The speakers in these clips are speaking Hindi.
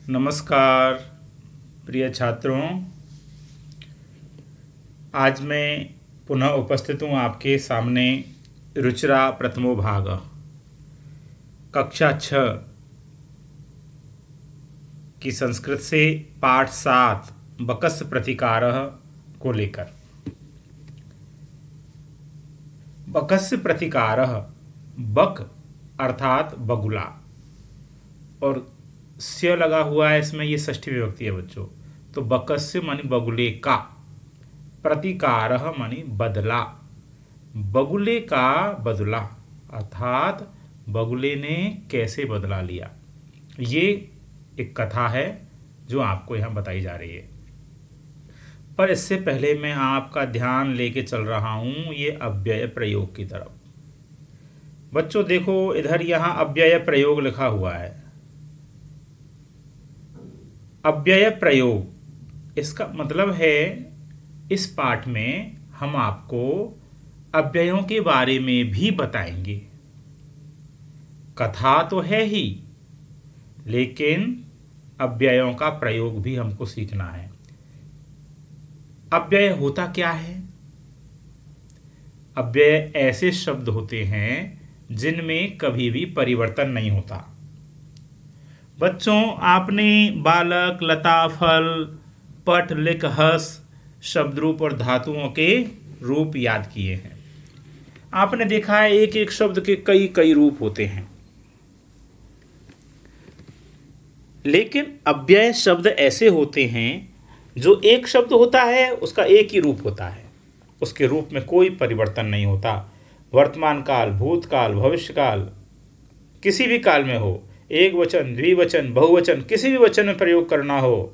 नमस्कार प्रिय छात्रों। आज मैं पुनः उपस्थित हूँ आपके सामने। रुचिरा प्रथमो भाग कक्षा 6 की संस्कृत से पाठ 7 बकस्य प्रतिकारः को लेकर। बकस्य प्रतिकारः, बक अर्थात बगुला, और स्य लगा हुआ है इसमें, ये षष्ठी विभक्ति है बच्चों। तो बकस्य मानी बगुले का, प्रतिकारः मानी बदला, बगुले का बदला अर्थात बगुले ने कैसे बदला लिया। ये एक कथा है जो आपको यहाँ बताई जा रही है। पर इससे पहले मैं आपका ध्यान लेके चल रहा हूँ ये अव्यय प्रयोग की तरफ। बच्चों देखो, इधर यहाँ अव्यय प्रयोग लिखा हुआ है। अव्यय प्रयोग, इसका मतलब है इस पाठ में हम आपको अव्ययों के बारे में भी बताएंगे। कथा तो है ही, लेकिन अव्ययों का प्रयोग भी हमको सीखना है। अव्यय होता क्या है? अव्यय ऐसे शब्द होते हैं जिनमें कभी भी परिवर्तन नहीं होता। बच्चों, आपने बालक, लता, फल, पट, लिख, हस शब्द रूप और धातुओं के रूप याद किए हैं। आपने देखा है एक एक शब्द के कई कई रूप होते हैं, लेकिन अव्यय शब्द ऐसे होते हैं जो एक शब्द होता है उसका एक ही रूप होता है, उसके रूप में कोई परिवर्तन नहीं होता। वर्तमान काल, भूतकाल, भविष्यकाल, किसी भी काल में हो, एक वचन, द्विवचन, बहुवचन, किसी भी वचन में प्रयोग करना हो,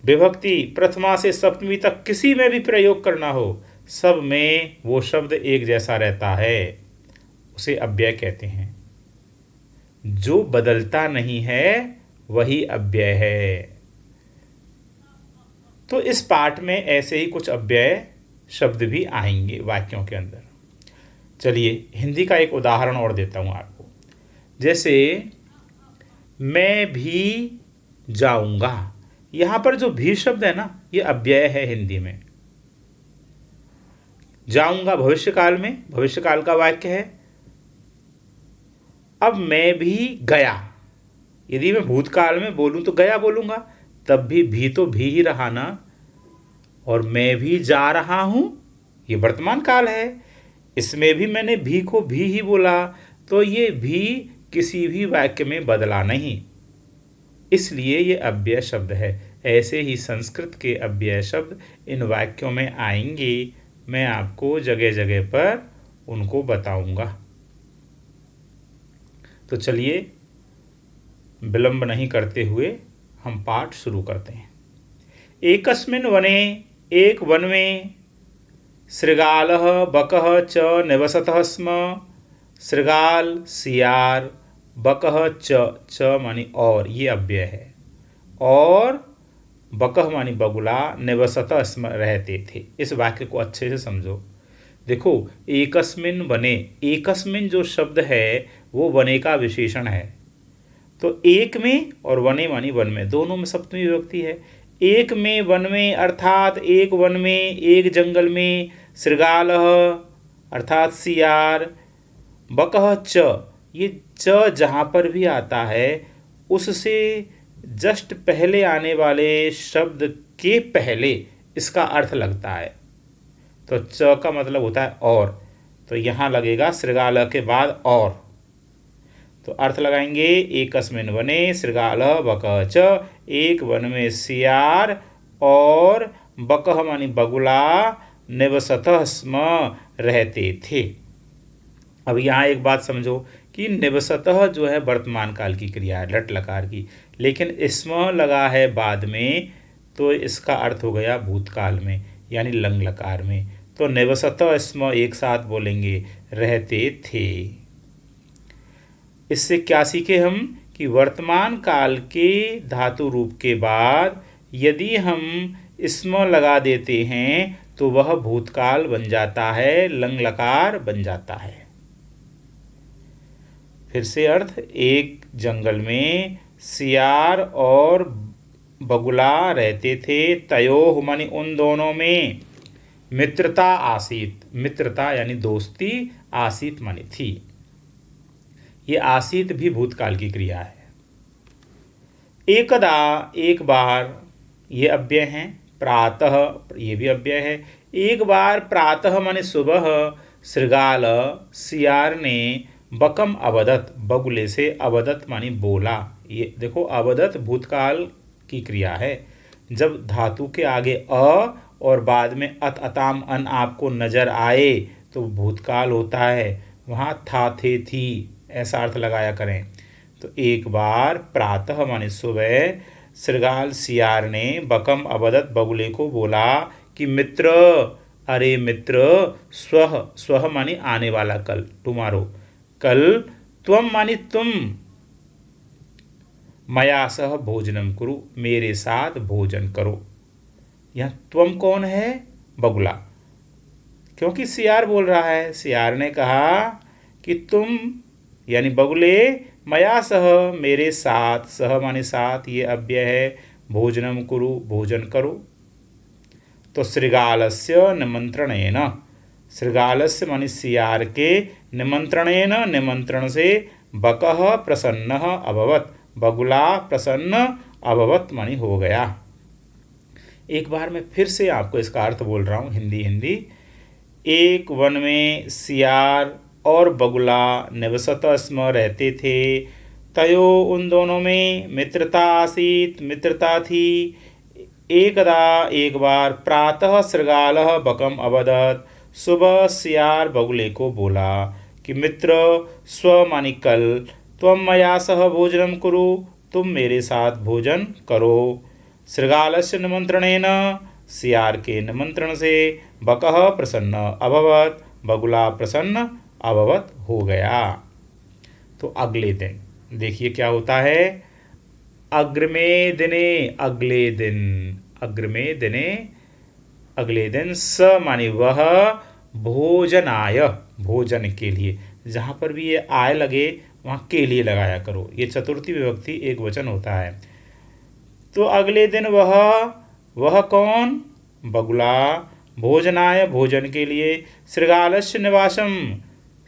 विभक्ति प्रथमा से सप्तमी तक किसी में भी प्रयोग करना हो, सब में वो शब्द एक जैसा रहता है, उसे अव्यय कहते हैं। जो बदलता नहीं है वही अव्यय है। तो इस पाठ में ऐसे ही कुछ अव्यय शब्द भी आएंगे वाक्यों के अंदर। चलिए हिंदी का एक उदाहरण और देता हूं आपको। जैसे मैं भी जाऊंगा, यहां पर जो भी शब्द है ना, ये अव्यय है हिंदी में। जाऊंगा भविष्यकाल में, भविष्यकाल का वाक्य है। अब मैं भी गया, यदि मैं भूतकाल में बोलूं तो गया बोलूंगा, तब भी तो भी ही रहा ना। और मैं भी जा रहा हूं, ये वर्तमान काल है, इसमें भी मैंने भी को भी ही बोला, तो ये भी किसी भी वाक्य में बदला नहीं, इसलिए ये अव्यय शब्द है। ऐसे ही संस्कृत के अव्यय शब्द इन वाक्यों में आएंगे, मैं आपको जगह जगह पर उनको बताऊंगा। तो चलिए विलंब नहीं करते हुए हम पाठ शुरू करते हैं। एकस्मिन् वने, एक वन में, शृगालः बकः च निवसतः स्म। शृगाल, सियार, बकः च मानी और, ये अव्यय है, और बकः मानी बगुला, निवसतः स्म रहते थे। इस वाक्य को अच्छे से समझो। देखो, एकस्मिन् वने, एकस्मिन् जो शब्द है वो वने का विशेषण है। तो एक में और वने मानी वन में, दोनों में सप्तमी विभक्ति है। एक में, वन में अर्थात एक वन में, एक जंगल में, शृगालः अर्थात सियार, बकः च, ये च जहाँ पर भी आता है उससे जस्ट पहले आने वाले शब्द के पहले इसका अर्थ लगता है। तो च का मतलब होता है और, तो यहाँ लगेगा शृगालः के बाद और। तो अर्थ लगाएंगे, एकस्मिन् वने शृगालः बकः च, एक वन में सियार और बकः मानी बगुला, निवसतः स्म रहते थे। अब यहाँ एक बात समझो कि निवसतः जो है वर्तमान काल की क्रिया है, लट लकार की, लेकिन स्म लगा है बाद में, तो इसका अर्थ हो गया भूतकाल में, यानी लंग लकार में। तो निवसतः स्म एक साथ बोलेंगे, रहते थे। इससे क्या सीखे हम कि वर्तमान काल के धातु रूप के बाद यदि हम स्म लगा देते हैं तो वह भूतकाल बन जाता है, लंग लकार बन जाता है। फिर से अर्थ, एक जंगल में सियार और बगुला रहते थे। तयोः मानी उन दोनों में मित्रता आसीत, मित्रता यानी दोस्ती, आसीत मानी थी। ये आसीत भी भूतकाल की क्रिया है। एकदा एक बार, ये अव्यय है। प्रातः ये भी अव्यय है। एक बार प्रातः माने सुबह, श्रृगाल सियार ने बकम अवदत, बगुले से, अवदत मानी बोला। ये देखो अवदत भूतकाल की क्रिया है। जब धातु के आगे अ और बाद में अत अताम अन आपको नजर आए तो भूतकाल होता है, वहाँ था थे थी ऐसा अर्थ लगाया करें। तो एक बार प्रातः माने सुबह, श्रृगाल सियार ने बकम अवदत बगुले को बोला कि मित्र, अरे मित्र, स्वह, स्वह मानी आने वाला, कल, टुमारो, कल, त्वम मानी तुम, मया सह भोजनम कुरु, मेरे साथ भोजन करो। यह त्वम कौन है? बगुला, क्योंकि सियार बोल रहा है। सियार ने कहा कि तुम यानी बगुले, मया सह मेरे साथ, सह माने साथ, ये अव्यय है, भोजनम कुरु भोजन करो। तो श्रृगालस्य निमंत्रणेन, श्रृगालस्य माने सियार के, निमंत्रणेन निमंत्रण से, बकः प्रसन्नः अभवत्, बगुला प्रसन्न अभवत् मानी हो गया। एक बार मैं फिर से आपको इसका अर्थ बोल रहा हूँ, हिंदी। एक वन में सियार और बगुला निवसत स्म रहते थे। तयो उन दोनों में मित्रता आसीत, मित्रता थी। एकदा एक बार प्रातः श्रृगालः बकम अवदत्, सुबह सियार बगुले को बोला कि मित्र, स्व मानी कल, त्वम मया सह भोजनम कुरु, तुम मेरे साथ भोजन करो। श्रृगालस्य निमंत्रणेन, सियार के निमंत्रण से, बकः प्रसन्न अभवत्, बगुला प्रसन्न अभवत् हो गया। तो अगले दिन देखिए क्या होता है। अग्रमे दिने, अगले दिन, अग्रमे दिने, अगले दिन, स मानी वह, भोजनाय, भोजन के लिए, जहाँ पर भी ये आय लगे वहाँ के लिए लगाया करो। ये चतुर्थी विभक्ति एक वचन होता है। तो अगले दिन वह कौन? बगुला, भोजनाय भोजन के लिए, श्रृगालस्य निवासम,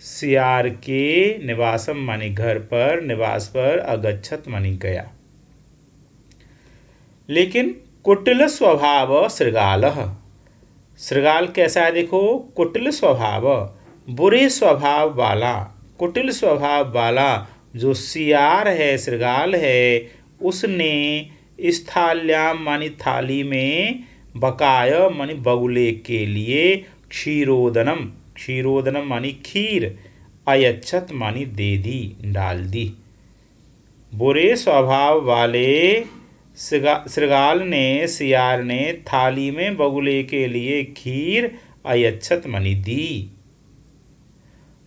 सियार के निवासम मानी घर पर, निवास पर, अगच्छत मानी गया। लेकिन कुटिल स्वभाव श्रृगालः, श्रृगाल कैसा है देखो, कुटिल स्वभाव, बुरे स्वभाव वाला, कुटिल स्वभाव वाला जो सियार है, श्रृगाल है, उसने इस थाल्याम मानी थाली में, बकाय मानी बगुले के लिए, क्षीरोदनम, क्षीरोदनम मानी खीर, अयच्छत मानी दे दी, डाल दी। बुरे स्वभाव वाले श्रृगाल ने, सियार ने थाली में बगुले के लिए खीर, अयच्छत मानी दी।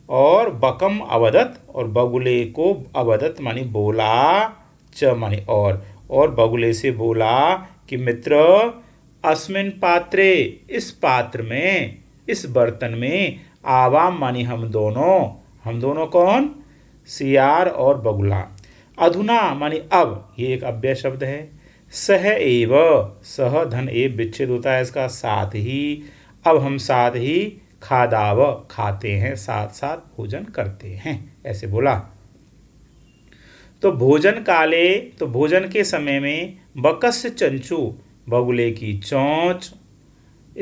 और बकम अवदत, और बगुले को अवदत मानी बोला, च मानी और बगुले से बोला कि मित्र, अस्मिन पात्रे, इस पात्र में, इस बर्तन में, आवाम मानी हम दोनों कौन? सियार और बगुला। अधुना मानी अब, ये एक अव्यय शब्द है। सह एव, सह धन एव विच्छेद होता है इसका, साथ ही, अब हम साथ ही, खादाव खाते हैं, साथ साथ भोजन करते हैं, ऐसे बोला। तो भोजन काले, तो भोजन के समय में, बकस्य चंचू, बगुले की चोंच,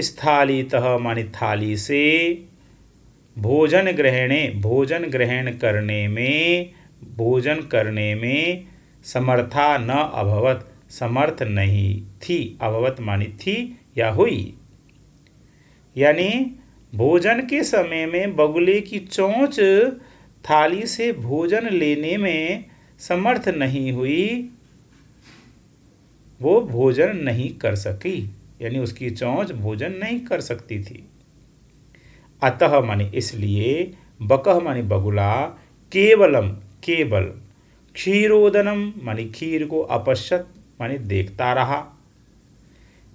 स्थालीतः मानी थाली से, भोजन ग्रहणे, भोजन ग्रहण करने में, भोजन करने में, समर्था न अभवत, समर्थ नहीं थी, अभवत मानी थी या हुई। यानी भोजन के समय में बगुले की चोंच थाली से भोजन लेने में समर्थ नहीं हुई, वो भोजन नहीं कर सकी, यानी उसकी चोंच भोजन नहीं कर सकती थी। अतः मानी इसलिए, बकह मानी बगुला, केवलम केवल, क्षीरोदनम मानी खीर को, अपश्यत मानी देखता रहा,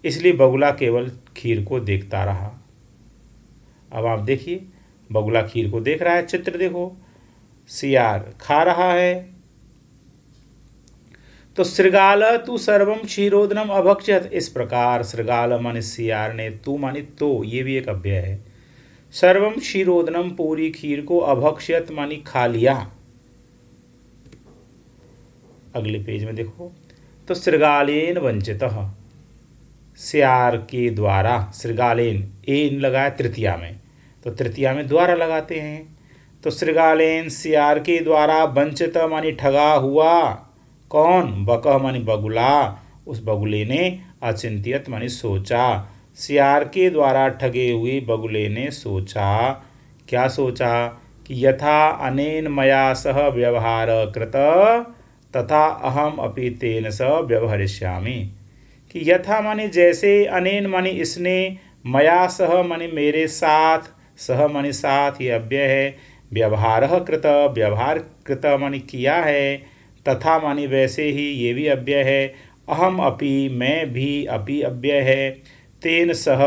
इसलिए बगुला केवल खीर को देखता रहा। अब आप देखिए, बगुला खीर को देख रहा है, चित्र देखो, सियार खा रहा है। तो श्रृगाल तू सर्वम क्षीरोदनम अभक्षत, इस प्रकार श्रृगाल माने सियार ने, तू माने तो, ये भी एक अव्यय है, सर्वम क्षीरोदनम पूरी खीर को, अभक्षत मानी खा लिया। अगले पेज में देखो, तो श्रृगालेन वंचितः, सियार के द्वारा, श्रृगालेन एन लगाया तृतीया में, तो तृतीया में द्वारा लगाते हैं, तो श्रृगालेन सियार के द्वारा वंचित मानी ठगा हुआ, कौन, बकह मानी बगुला, उस बगुले ने, अचिंत्यत मानी सोचा, सियार के द्वारा ठगे हुए बगुले ने सोचा, क्या सोचा, कि यथा अनेन मया सह व्यवहार कृत तथा अहम अपि तेन सह व्यवहरिष्यामि, कि यथा माने जैसे, अनेन माने इसने, मया सह माने मेरे साथ, सह माने साथ, ये अव्यय है, व्यवहार कृत, व्यवहार कृत माने किया है, तथा माने वैसे ही, ये भी अव्यय है, अहम अपि मैं भी, अपि अव्यय है, तेन सह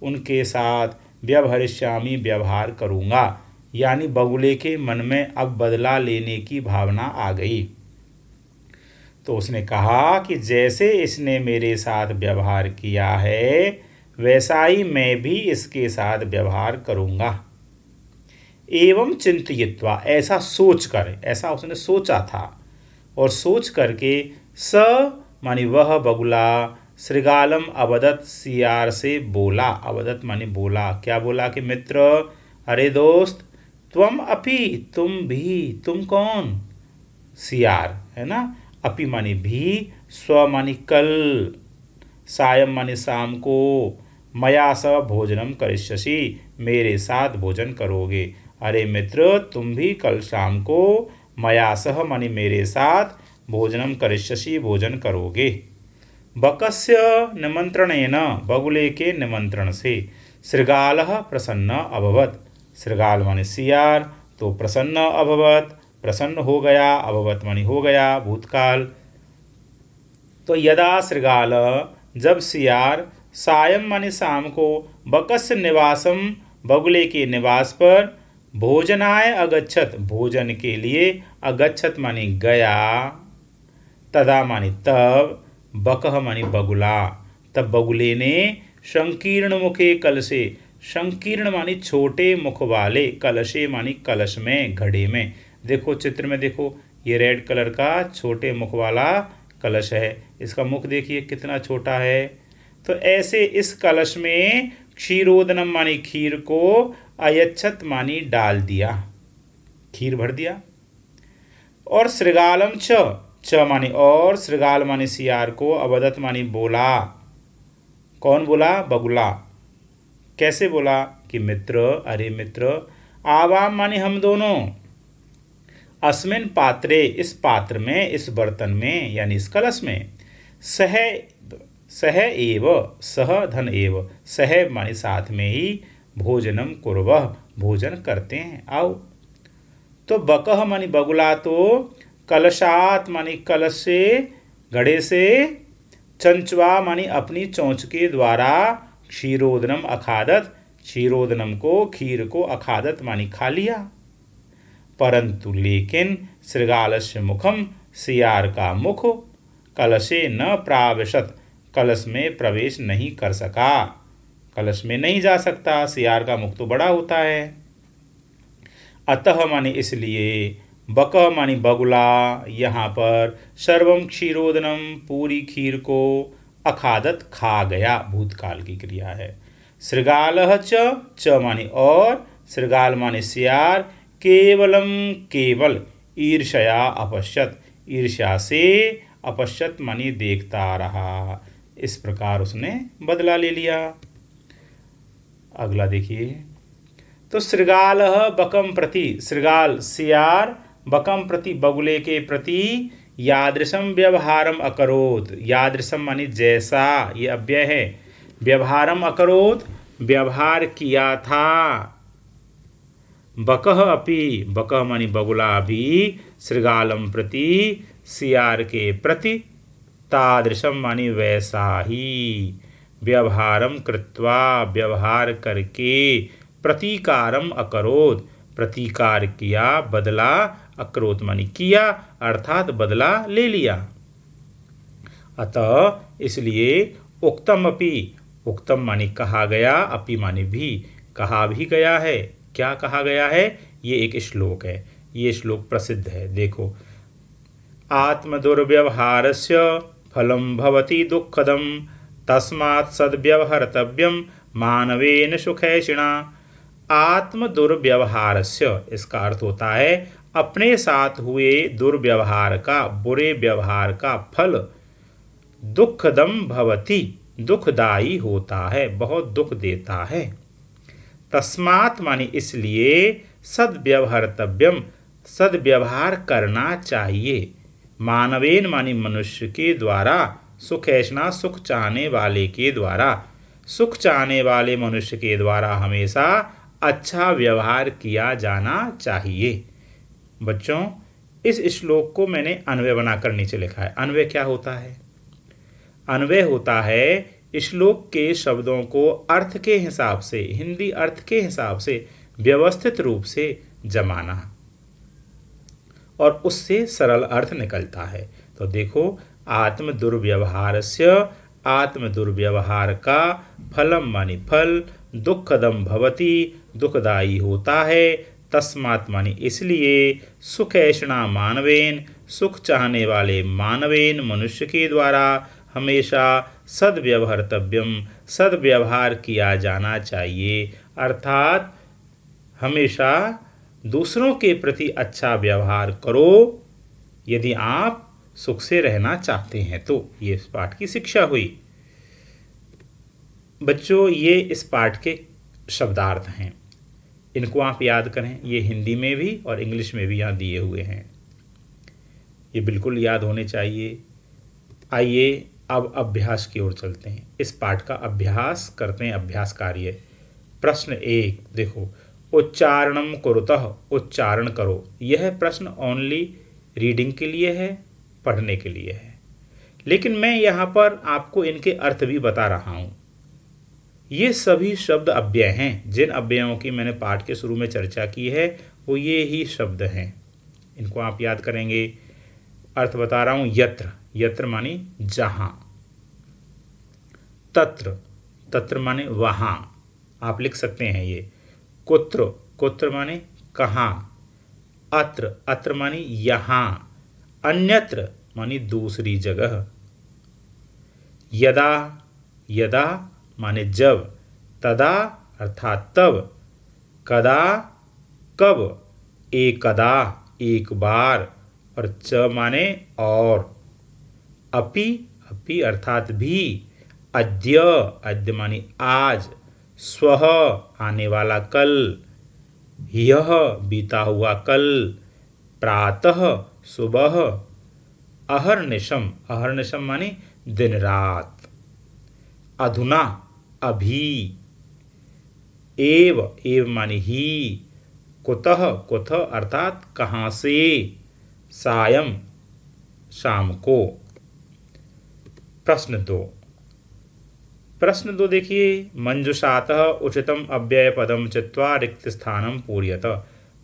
उनके साथ, व्यवहरिष्यामि व्यवहार करूँगा, यानी बगुले के मन में अब बदला लेने की भावना आ गई। तो उसने कहा कि जैसे इसने मेरे साथ व्यवहार किया है वैसा ही मैं भी इसके साथ व्यवहार करूँगा। एवं चिंतयित्वा, ऐसा सोच कर, ऐसा उसने सोचा था, और सोच करके स मानी वह बगुला, श्रृगालम अवदत, सियार से बोला, अवदत मानी बोला, क्या बोला, कि मित्र, अरे दोस्त, त्वम अपि, तुम भी, तुम कौन, सियार है ना, अपि मानी भी, स्व मानी कल, सायं मानी शाम को, मया स भोजनम करिष्यसि, मेरे साथ भोजन करोगे, अरे मित्र तुम भी कल शाम को, मया सह मानी मेरे साथ, भोजनम करिष्यसि, भोजन करोगे। बकस्य निमंत्रणेन, बगुले के निमंत्रण से, श्रृगालः प्रसन्न अभवत, श्रृगाल माने सियार, तो प्रसन्न अभवत, प्रसन्न हो गया, अभवत माने हो गया, भूतकाल। तो यदा श्रृगाल, जब सियार, सायं माने शाम को, बकस्य निवासम, बगुले के निवास पर, भोजनाय अगच्छत, भोजन के लिए, अगच्छत माने गया, तदा माने तब, बकह मानी बगुला, तब बगुले ने, संकीर्ण मुखे कलशे, संकीर्ण मानी छोटे मुख वाले, कलशे मानी कलश में, घड़े में, देखो चित्र में देखो, ये रेड कलर का छोटे मुख वाला कलश है, इसका मुख देखिए कितना छोटा है, तो ऐसे इस कलश में क्षीरोदनम मानी खीर को, अयच्छत मानी डाल दिया, खीर भर दिया, और श्रृगालम च मानी और, श्रृगाल मानी सियार को, अवदत मानी बोला, कौन बोला, बगुला, कैसे बोला, कि मित्र, अरे मित्र, आवाम मानी हम दोनों, अस्मिन पात्रे, इस पात्र में, इस बर्तन में, यानी इस कलश में, सह सह एव, सह धन एव, सह मानी साथ में ही, भोजनम कुर्वः, भोजन करते हैं, आओ। तो बकह मानी बगुला तो, कलशात मानी कलश से, घड़े से, चंचवा मानी अपनी चोंच के द्वारा, क्षीरोदनम अखादत, क्षीरोदनम को, खीर को, अखादत मानी खा लिया, परंतु लेकिन, श्रृगालस्य मुखम, सियार का मुख, कलशे न प्राविशत, कलश में प्रवेश नहीं कर सका, कलश में नहीं जा सकता, सियार का मुख तो बड़ा होता है, अतः माने इसलिए, बकह मानी बगुला, यहाँ पर सर्वम क्षीरोदनम, पूरी खीर को, अखादत खा गया, भूतकाल की क्रिया है, श्रृगालः च मानी और, श्रृगाल मानी सियार, केवलम केवल, ईर्ष्या अपश्यत, ईर्ष्या से, अपश्यत मानी देखता रहा, इस प्रकार उसने बदला ले लिया। अगला देखिए, तो श्रृगालः बकम प्रति, श्रृगाल सियार, बकम प्रति बगुले के प्रति, यादृशम व्यवहारम अकरोत, यादृशम मानी जैसा, ये अव्यय है, व्यवहारम अकरोत, व्यवहार किया था, बकह अपि, बकह मानी बगुला भी, श्रृगालम प्रति, सियार के प्रति, तादृशम मानी वैसा ही, व्यवहारम कृत्वा, व्यवहार करके, प्रतीकारम अकरोत, प्रतीकार किया, बदला, अकरोत मानी किया, अर्थात बदला ले लिया। अतः इसलिए उक्तम अपि, उक्तम मानी कहा गया, अपि मानी भी, कहा भी गया है। क्या कहा गया है? ये एक श्लोक है, ये श्लोक प्रसिद्ध है। देखो, आत्मदुर्व्यवहारस्य फलं भवति दुःखदं तस्मात् सद्व्यवहर्तव्यं मानवेन सुखैषिणा। आत्म दुर्व्यवहारस्य, इसका अर्थ होता है अपने साथ हुए दुर्व्यवहार का, बुरे व्यवहार का फल दुःखदम भवति, दुखदायी होता है, बहुत दुख देता है। तस्मात् मानी इसलिए, सद्व्यवहर्तव्यम, सद्व्यवहार करना चाहिए। मानवेन मानी मनुष्य के द्वारा, सुखैषणा सुख चाहने वाले के द्वारा, सुख चाहने वाले मनुष्य के द्वारा हमेशा अच्छा व्यवहार किया जाना चाहिए। बच्चों, इस श्लोक को मैंने अन्वय बनाकर नीचे लिखा है। अन्वय क्या होता है? अन्वय होता है श्लोक के शब्दों को अर्थ के हिसाब से, हिंदी अर्थ के हिसाब से व्यवस्थित रूप से जमाना, और उससे सरल अर्थ निकलता है। तो देखो, आत्म दुर्व्यवहारस्य, आत्म दुर्व्यवहार का, फलम मानी फल, दुःखदम भवति, दुखदायी होता है, तस्मात् मानी इसलिए, सुखैषणा मानवेन, सुख चाहने वाले मानवेन मनुष्य के द्वारा हमेशा सद्व्यवहर्तव्यम, सद्व्यवहार किया जाना चाहिए। अर्थात हमेशा दूसरों के प्रति अच्छा व्यवहार करो यदि आप सुख से रहना चाहते हैं तो। ये इस पाठ की शिक्षा हुई। बच्चों, ये इस पाठ के शब्दार्थ हैं, इनको आप याद करें। ये हिंदी में भी और इंग्लिश में भी यहाँ दिए हुए हैं, ये बिल्कुल याद होने चाहिए। आइए अब अभ्यास की ओर चलते हैं। इस पाठ का अभ्यास करते हैं, अभ्यास कार्य। प्रश्न 1 देखो, उच्चारणम कुरुतः, उच्चारण करो। यह प्रश्न ओनली रीडिंग के लिए है, पढ़ने के लिए है, लेकिन मैं यहाँ पर आपको इनके अर्थ भी बता रहा हूँ। ये सभी शब्द अव्यय हैं। जिन अव्ययों की मैंने पाठ के शुरू में चर्चा की है वो ये ही शब्द हैं, इनको आप याद करेंगे। अर्थ बता रहा हूँ। यत्र, यत्र माने जहाँ। तत्र, तत्र माने वहाँ, आप लिख सकते हैं ये। कुत्र, कुत्र माने कहाँ। अत्र, अत्र माने यहाँ। अन्यत्र माने दूसरी जगह। यदा, यदा माने जब। तदा अर्थात तब। कदा, कब। एकदा, एक बार। और च माने और। अपि, अपि अर्थात भी। अद्य, अद्य माने आज। स्वः आने वाला कल। ह्यः बीता हुआ कल। प्रातः सुबह। अहर्निशम, अहर्निशम माने दिन रात। अधुना अभी। एव, एव माने ही। कुतः, कुतः अर्थात कहाँ से। सायं, शाम को। प्रश्न 2, प्रश्न 2 देखिए, मंजुषातः उचितम अव्यय पदम चित्वा रिक्त स्थानम पूर्यत।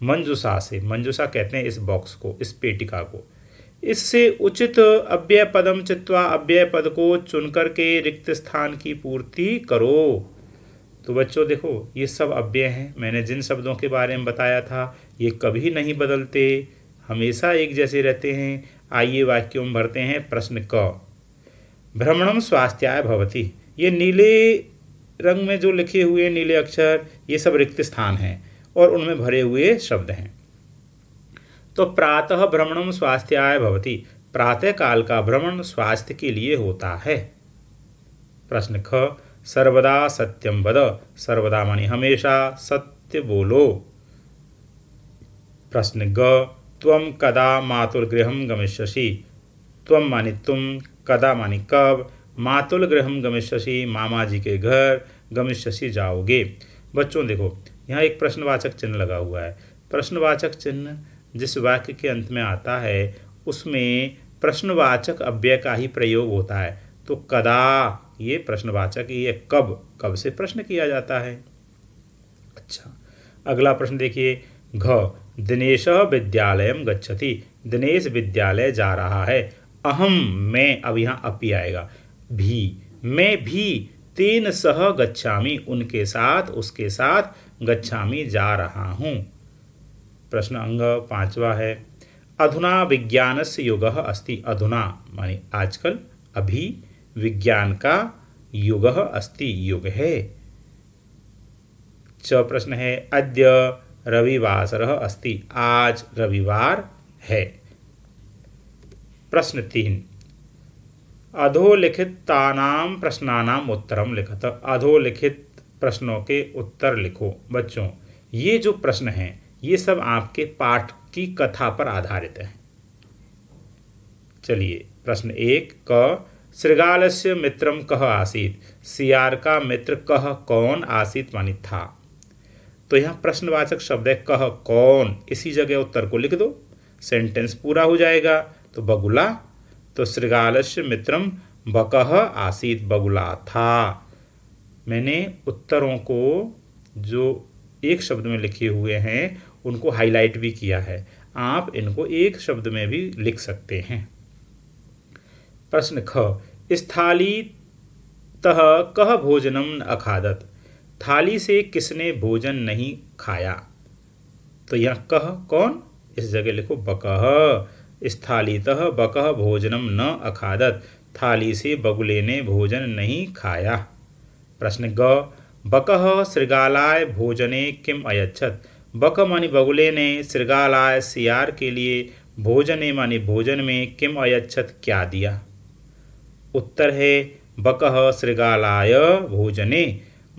मंजुषा से, मंजुषा कहते हैं इस बॉक्स को, इस पेटिका को। इससे उचित अव्यय पदम चित्वा, अव्यय पद को चुनकर के रिक्त स्थान की पूर्ति करो। तो बच्चों देखो, ये सब अव्यय हैं। मैंने जिन शब्दों के बारे में बताया था ये कभी नहीं बदलते, हमेशा एक जैसे रहते हैं। आइए वाक्यों में भरते हैं। प्रश्न क, भ्रमणम स्वास्थ्याय भवति। ये नीले रंग में जो लिखे हुए नीले अक्षर, ये सब रिक्त स्थान हैं और उनमें भरे हुए शब्द हैं। तो प्रातः भ्रमणम स्वास्थ्याय भवति, प्रातः काल का भ्रमण स्वास्थ्य के लिए होता है। प्रश्न ख, सर्वदा सत्यम वद। सर्वदा माने हमेशा सत्य बोलो। प्रश्न ग, त्वं कदा मातुलगृहं गमिष्यसि। त्वं माने तुम, कदा माने कब, मातुलगृहं गमिष्यसि मामा जी के घर, गमिष्यसि जाओगे। बच्चों देखो, यहाँ एक प्रश्नवाचक चिन्ह लगा हुआ है। प्रश्नवाचक चिन्ह जिस वाक्य के अंत में आता है उसमें प्रश्नवाचक अव्यय का ही प्रयोग होता है। तो कदा, ये प्रश्नवाचक, ये कब, कब से प्रश्न किया जाता है। अच्छा, अगला प्रश्न देखिए। घ, दिनेश विद्यालयम गच्छति। दिनेश विद्यालय जा रहा है। अहम मैं, अब यहाँ अपी आएगा, भी मैं भी तेन सह गच्छामि उनके साथ उसके साथ गच्छामि जा रहा हूँ। प्रश्न अंग 5वां है अधुना विज्ञानस्य युगः अस्ति। अधुना माने आजकल, अभी विज्ञान का युगः अस्ति युग है। प्रश्न है अद्य रविवासरः अस्ति। आज रविवार है। प्रश्न 3 अधोलिखितानां प्रश्नानाम उत्तरम लिखत। अधोलिखित प्रश्नों के उत्तर लिखो। बच्चों, ये जो प्रश्न हैं ये सब आपके पाठ की कथा पर आधारित है। चलिए, प्रश्न 1 क श्रृगालस्य मित्रम कह आसीत। सियार का मित्र कह कौन आसीत मानी था। तो यहाँ प्रश्नवाचक शब्द है कह कौन, इसी जगह उत्तर को लिख दो, सेंटेंस पूरा हो जाएगा। तो बगुला, तो श्रृगालस्य मित्रम बकह आसीत, बगुला था। मैंने उत्तरों को जो एक शब्द में लिखे हुए हैं उनको हाईलाइट भी किया है, आप इनको एक शब्द में भी लिख सकते हैं। प्रश्न ख स्थाली तह कह भोजनम न अखादत। थाली से किसने भोजन नहीं खाया। तो यह कह कौन, इस जगह लिखो बकह। स्थालीतः बकह भोजनम न अखादत। थाली से बगुले ने भोजन नहीं खाया। प्रश्न ग बकह श्रृगालाय भोजने किम अयच्छत। बक मानी बगुले ने श्रृगालाय सियार के लिए भोजने मानी भोजन में किम अयच्छत क्या दिया। उत्तर है बकह श्रृगालाय भोजने,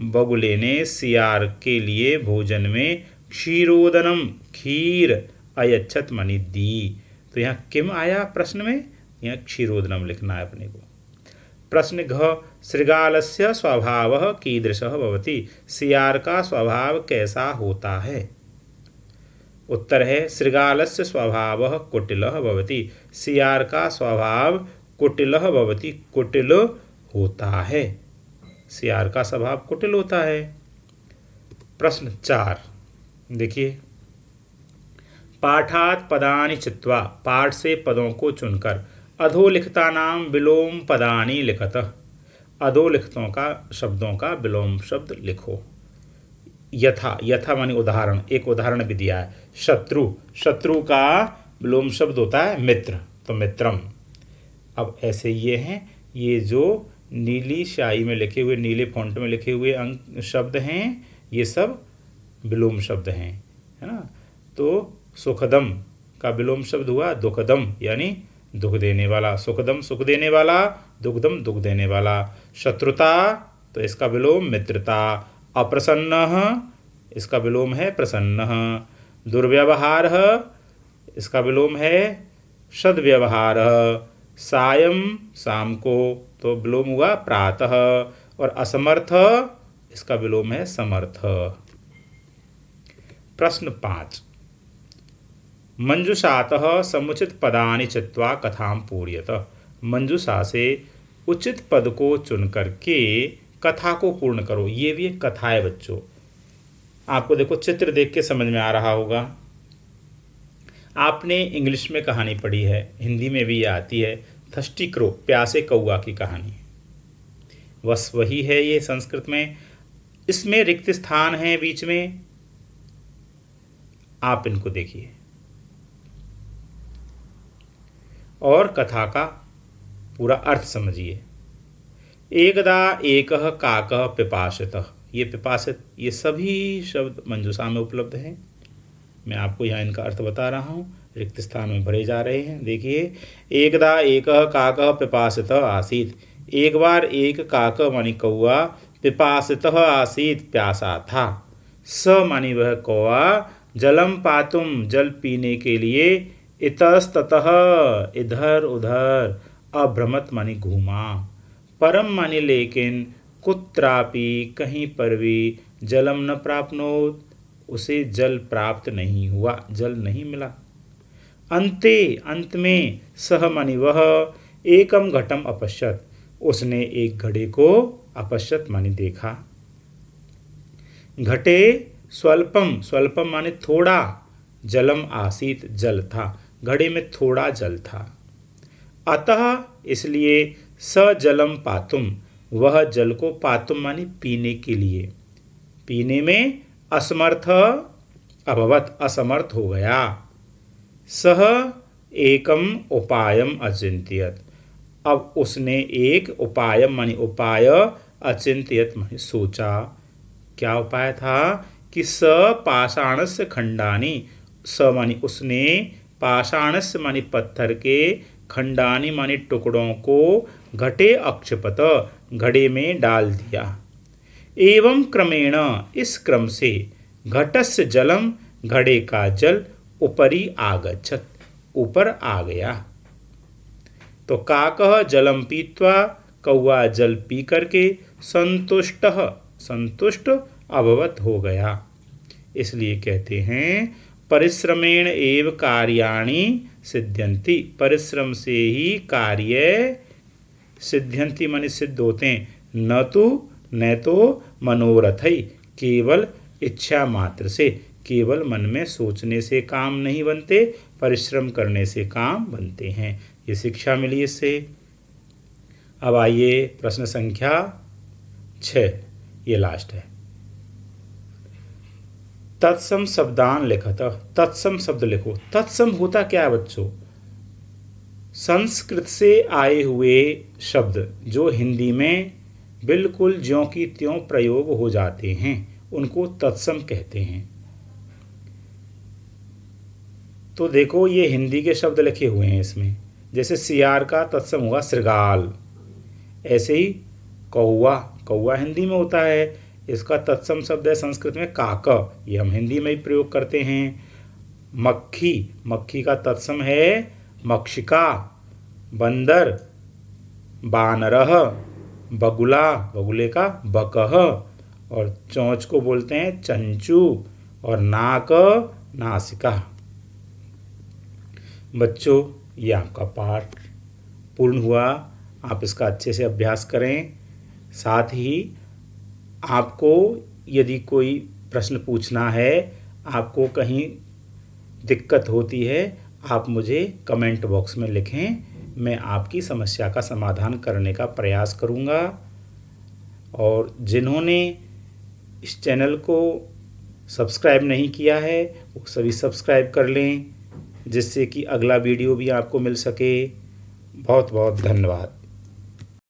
बगुले ने सियार के लिए भोजन में क्षीरोदनम खीर अयच्छत मानी दी। तो यहाँ किम आया प्रश्न में, यहाँ क्षीरोदनम लिखना है अपने को। प्रश्न घ श्रृगालस्य स्वभावः कीदृशः भवति। सियार का स्वभाव कैसा होता है। उत्तर है श्रृगालस्य स्वभावः कुटिलः भवति। सियार का स्वभाव कुटिलः भवति, कुटिल होता है। सियार का स्वभाव कुटिल होता है। प्रश्न 4 देखिए, पाठात पदानि चित्वा। पाठ से पदों को चुनकर अधोलिखितानां विलोम पदानि लिखत। अधोलिखितों का शब्दों का विलोम शब्द लिखो। यथा, यथा मानी उदाहरण, एक उदाहरण भी दिया है। शत्रु, शत्रु का विलोम शब्द होता है मित्र, तो मित्रम। अब ऐसे ये हैं, ये जो नीली स्याही में लिखे हुए, नीले फॉन्ट में लिखे हुए अंक शब्द हैं, ये सब विलोम शब्द हैं, है ना। तो सुखदम का विलोम शब्द हुआ दुखदम, यानी दुख देने वाला। सुखदम सुख देने वाला, दुखदम दुख देने वाला। शत्रुता, तो इसका विलोम मित्रता। अप्रसन्न, इसका विलोम है प्रसन्न। दुर्व्यवहार, इसका विलोम है सद्व्यवहार। सायं, शाम को, तो विलोम हुआ प्रातः। और असमर्थ, इसका विलोम है समर्थ। प्रश्न 5 मंजुषातः समुचित पदानि चित्वा कथां पूरयत। मंजुषा से उचित पद को चुन करके कथा को पूर्ण करो। ये भी एक कथा है बच्चों। आपको देखो चित्र देख के समझ में आ रहा होगा। आपने इंग्लिश में कहानी पढ़ी है, हिंदी में भी ये आती है, थर्स्टी क्रो, प्यासे कौआ की कहानी। बस वही है ये संस्कृत में। इसमें रिक्त स्थान है बीच में, आप इनको देखिए और कथा का पूरा अर्थ समझिए। एकदा एकः काकः पिपासितः। ये पिपासित, ये सभी शब्द मंजूषा में उपलब्ध हैं। मैं आपको यहाँ इनका अर्थ बता रहा हूँ, रिक्त स्थान में भरे जा रहे हैं। देखिए, एकदा एकः काकः पिपासितः आसीत। एक बार एक काका मानी कौआ, पिपासितः आसीत, प्यासा था। स मानी वह कौआ, जलम पातुम, जल पीने के लिए, इतस्ततः, इधर उधर, अभ्रमत मानी घूमा, परम मानी लेकिन, कुत्रापि कहीं पर भी, जलम न प्राप्नोत, उसे जल प्राप्त नहीं हुआ, जल नहीं मिला। अंते, अंत में, सह मानी वह, एकम घटम अपश्यत, उसने एक घड़े को अपश्यत मानी देखा। घटे स्वल्पम, स्वल्पम माने थोड़ा, जलम आसीत, जल था, घड़े में थोड़ा जल था। अतः इसलिए स जलम पातुम, वह जल को पातुम मानी पीने के लिए, पीने में असमर्थ अभवत, असमर्थ हो गया। सह एकम उपायम अचिंत्यत, अब उसने एक उपायम मानी उपाय, अचिंत्यत मानी सोचा। क्या उपाय था कि स पाषाणस्य खंडानी, स मानी उसने, पाषाणस्य मानी पत्थर के, खंडानी मानी टुकड़ों को, घटे अक्षपत घड़े में डाल दिया। एवं क्रमेण, इस क्रम से, घटस्य जलम घड़े का जल, ऊपरी आगच्छत ऊपर आ गया। तो काकः जलम पीत्वा, कौआ जल पी करके, संतुष्टः संतुष्ट अभवत हो गया। इसलिए कहते हैं परिश्रमेण एव कार्याणि सिद्ध्यन्ति, परिश्रम से ही कार्य सिद्ध्यन्ति माने सिद्ध होते हैं, न तो मनोरथई, केवल इच्छा मात्र से, केवल मन में सोचने से काम नहीं बनते, परिश्रम करने से काम बनते हैं। ये शिक्षा मिली इससे। अब आइए प्रश्न संख्या 6, ये लास्ट है। तत्सम शब्दान लिखत, तत्सम शब्द लिखो। तत्सम होता क्या है बच्चों? संस्कृत से आए हुए शब्द जो हिंदी में बिल्कुल ज्यों की त्यों प्रयोग हो जाते हैं, उनको तत्सम कहते हैं। तो देखो ये हिंदी के शब्द लिखे हुए हैं इसमें, जैसे सियार का तत्सम हुआ श्रृगाल, ऐसे ही कौवा, कौवा हिंदी में होता है, इसका तत्सम शब्द है संस्कृत में काक, ये हम हिंदी में ही प्रयोग करते हैं। मक्खी, मक्खी का तत्सम है मक्षिका। बंदर बानरह, बगुला, बगुले का बकह, और चोंच को बोलते हैं चंचू, और नाक नासिका। बच्चों ये आपका पाठ पूर्ण हुआ, आप इसका अच्छे से अभ्यास करें। साथ ही आपको यदि कोई प्रश्न पूछना है, आपको कहीं दिक्कत होती है, आप मुझे कमेंट बॉक्स में लिखें, मैं आपकी समस्या का समाधान करने का प्रयास करूंगा। और जिन्होंने इस चैनल को सब्सक्राइब नहीं किया है, वो सभी सब्सक्राइब कर लें, जिससे कि अगला वीडियो भी आपको मिल सके। बहुत बहुत धन्यवाद।